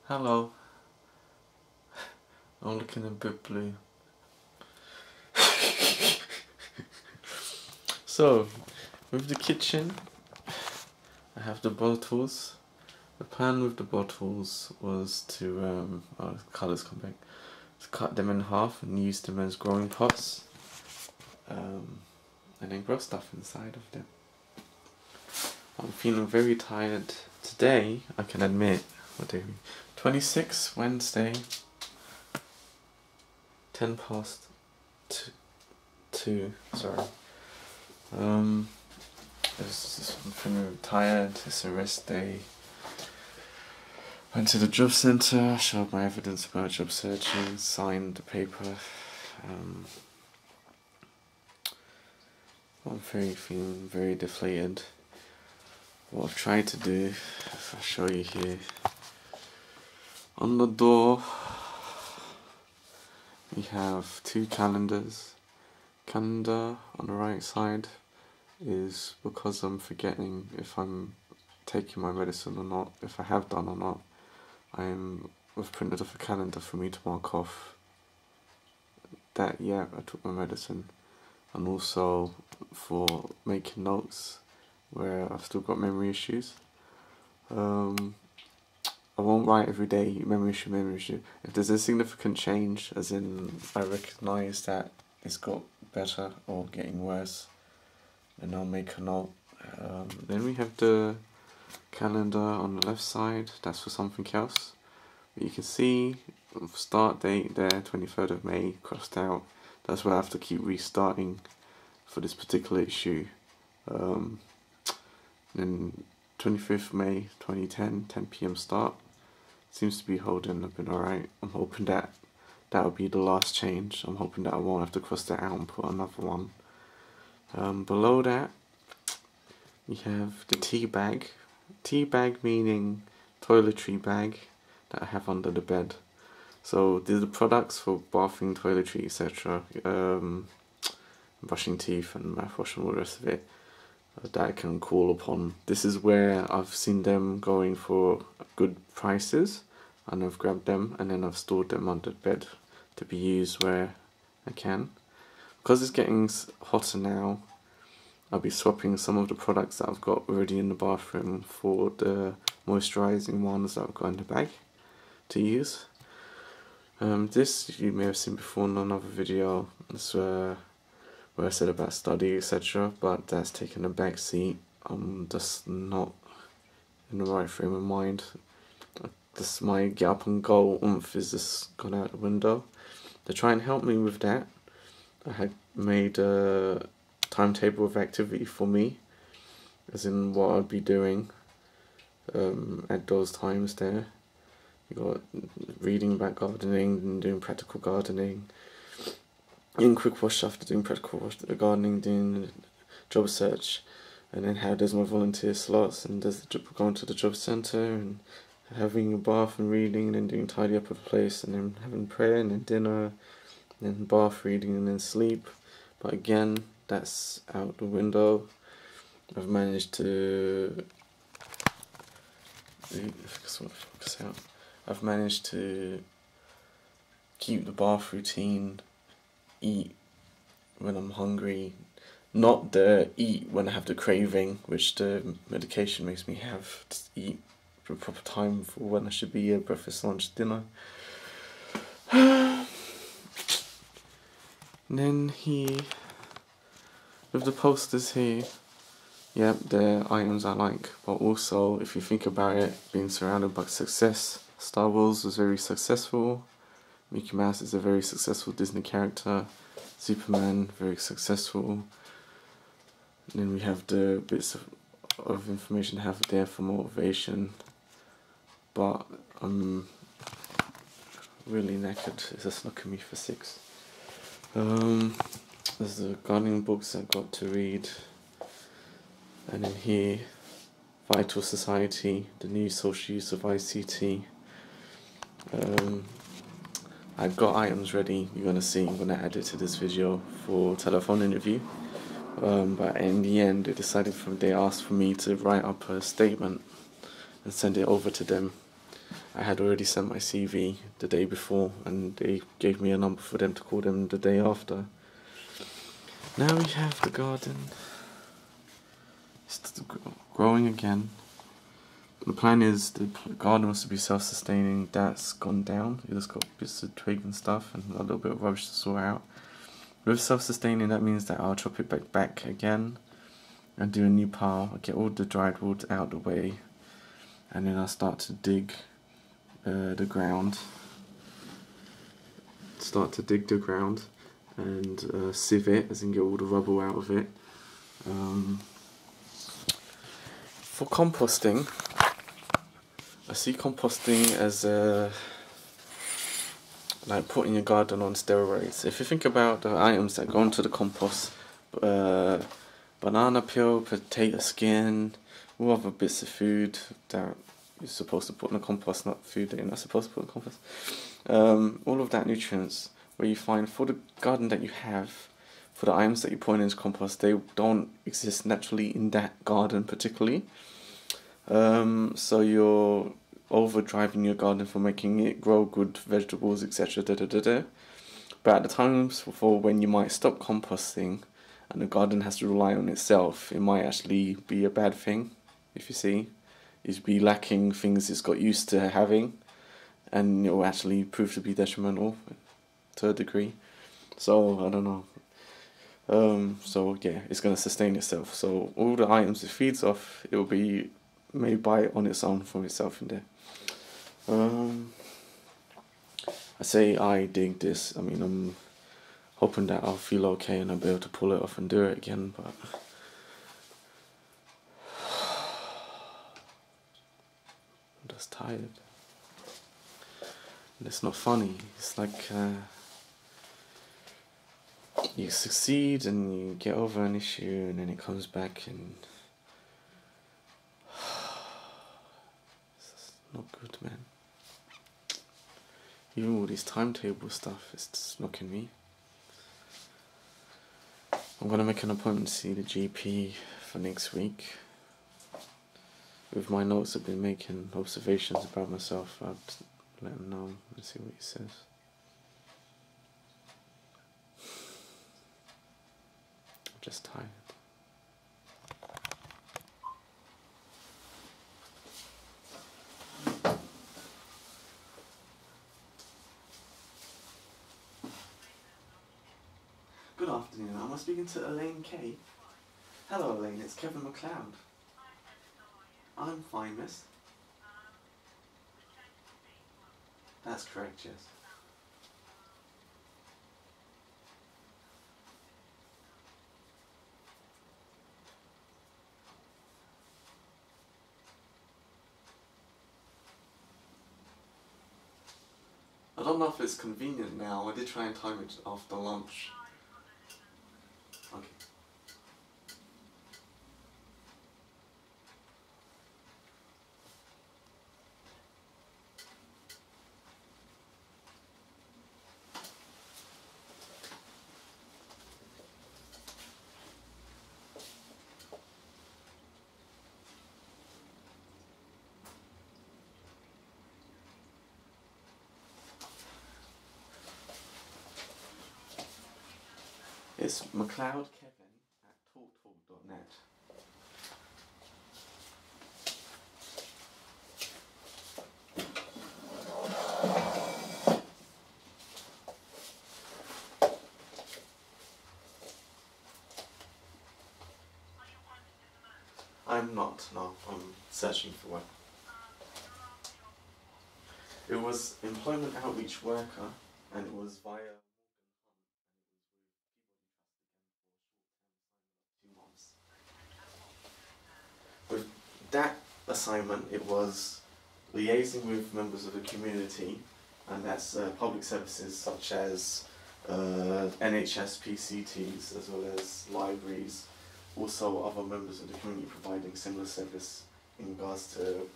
Hello. I'm looking a bit blue. So, with the kitchen, I have the bottles. The plan with the bottles was to, colours come back, to cut them in half and use them as growing pots, and then grow stuff inside of them. I'm feeling very tired today, I can admit. What day are we? 26, Wednesday, 10 past 2, sorry. I'm feeling tired, it's a rest day. Went to the job centre, showed my evidence about job searching, signed the paper. I'm feeling very deflated. What I've tried to do, if I show you here, on the door we have 2 calendars. Calendar on the right side is because I'm forgetting if I'm taking my medicine or not, if I have done or not. I've printed off a calendar for me to mark off that, yeah, I took my medicine, and also for making notes where I've still got memory issues. I won't write every day, memory issue. If there's a significant change, as in I recognise that it's got better or getting worse, then I'll make a note. Then we have the calendar on the left side, that's for something else. But you can see start date there, 23rd of May, crossed out. That's where I have to keep restarting for this particular issue. Then 25th May 2010, 10 PM start. Seems to be holding up in alright. I'm hoping that that'll be the last change. I'm hoping that I won't have to cross that out and put another one. Below that, we have the tea bag. Tea bag meaning toiletry bag that I have under the bed. So these are the products for bathing, toiletry, etc. Brushing teeth and mouthwash and all the rest of it that I can call upon. This is where I've seen them going for good prices, and I've grabbed them and then I've stored them under the bed to be used where I can. Because it's getting hotter now, I'll be swapping some of the products that I've got already in the bathroom for the moisturising ones that I've got in the bag to use. This you may have seen before in another video. It's where I said about study, etc. But that's taken a back seat. I'm just not in the right frame of mind. This my get up and go oomph is just gone out the window. To try and help me with that, I had made a timetable of activity for me, as in what I'd be doing at those times there. You got reading about gardening and doing practical gardening, in quick wash after doing practical gardening, doing job search, and then how does my volunteer slots, and does the going to the job centre and having a bath and reading, and then doing tidy up of the place, and then having prayer, and then dinner, and then bath, reading, and then sleep. But again, that's out the window. I've managed to focus out. I've managed to keep the bath routine, eat when I'm hungry, not the eat when I have the craving, which the medication makes me have, to eat for a proper time for when I should be at breakfast, lunch, dinner. And then here, with the posters here, yep, they're items I like, but also, if you think about it, being surrounded by success, Star Wars was very successful, Mickey Mouse is a very successful Disney character, Superman, very successful. And then we have the bits of information I have there for motivation, but I'm really knackered. It's just knocking me for 6. There's the gardening books I got to read, and then here, Vital Society, the new social use of ICT. I got items ready, you're going to see when I add it to this video, for telephone interview. But in the end, they asked for me to write up a statement and send it over to them. I had already sent my CV the day before, and they gave me a number for them to call them the day after. Now we have the garden. It's growing again. The plan is the garden was to be self-sustaining. That's gone down. It just got bits of twig and stuff and a little bit of rubbish to sort out. With self-sustaining, that means that I'll chop it back again and do a new pile. I'll get all the dried wood out of the way, and then I'll start to dig the ground. And sieve it, as in get all the rubble out of it. For composting, I see composting as like putting your garden on steroids. If you think about the items that go into the compost, banana peel, potato skin, all other bits of food that you're supposed to put in the compost, not food that you're not supposed to put in the compost. All of that nutrients, where you find for the garden that you have, for the items that you put into compost, they don't exist naturally in that garden particularly. So you're overdriving your garden for making it grow good vegetables, etc. But at the times for when you might stop composting and the garden has to rely on itself, it might actually be a bad thing. If you see, it'd be lacking things it's got used to having, and it will actually prove to be detrimental to a degree. So I don't know. So yeah, it's gonna sustain itself. So all the items it feeds off, it will be made by on its own from itself in there. I say I dig this. I mean, I'm hoping that I'll feel okay and I'll be able to pull it off and do it again, but I'm just tired. And it's not funny. It's like you succeed and you get over an issue and then it comes back and it's not good, man. Even all this timetable stuff, it's just knocking me. I'm gonna make an appointment to see the GP for next week. With my notes, I've been making observations about myself. I'll let him know and see what he says. I'm just tired. Good afternoon, am I speaking to Elaine K? Hello Elaine, it's Kevin McLeod. I'm fine, miss. That's correct, yes. I don't know if it's convenient now. I did try and time it after lunch. Okay. It's McLeodKevin@talktalk.net. I'm not, no. I'm searching for work. It was employment outreach worker, and it was via with that assignment, it was liaising with members of the community, and that's public services such as NHS PCTs as well as libraries, also other members of the community providing similar service in regards to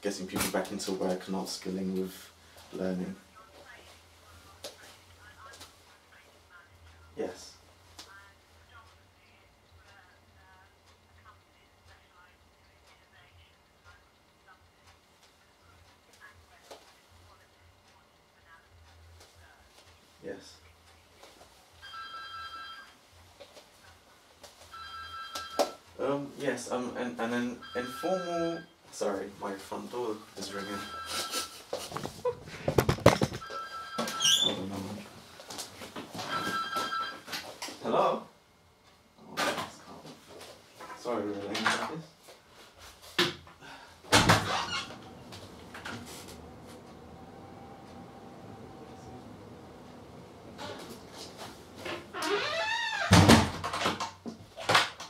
getting people back into work and upskilling with learning. Yes. Yes, and an informal... Sorry, my front door is ringing. Hold on a moment. Hello? Oh, that's calm. Sorry, we're ringing like this.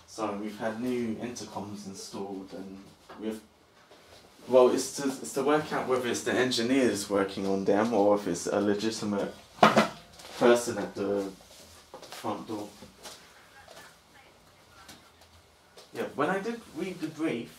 So we've had new intercoms installed, and we've... Well, it's to work out whether it's the engineers working on them or if it's a legitimate person at the front door. Yeah, when I did read the brief,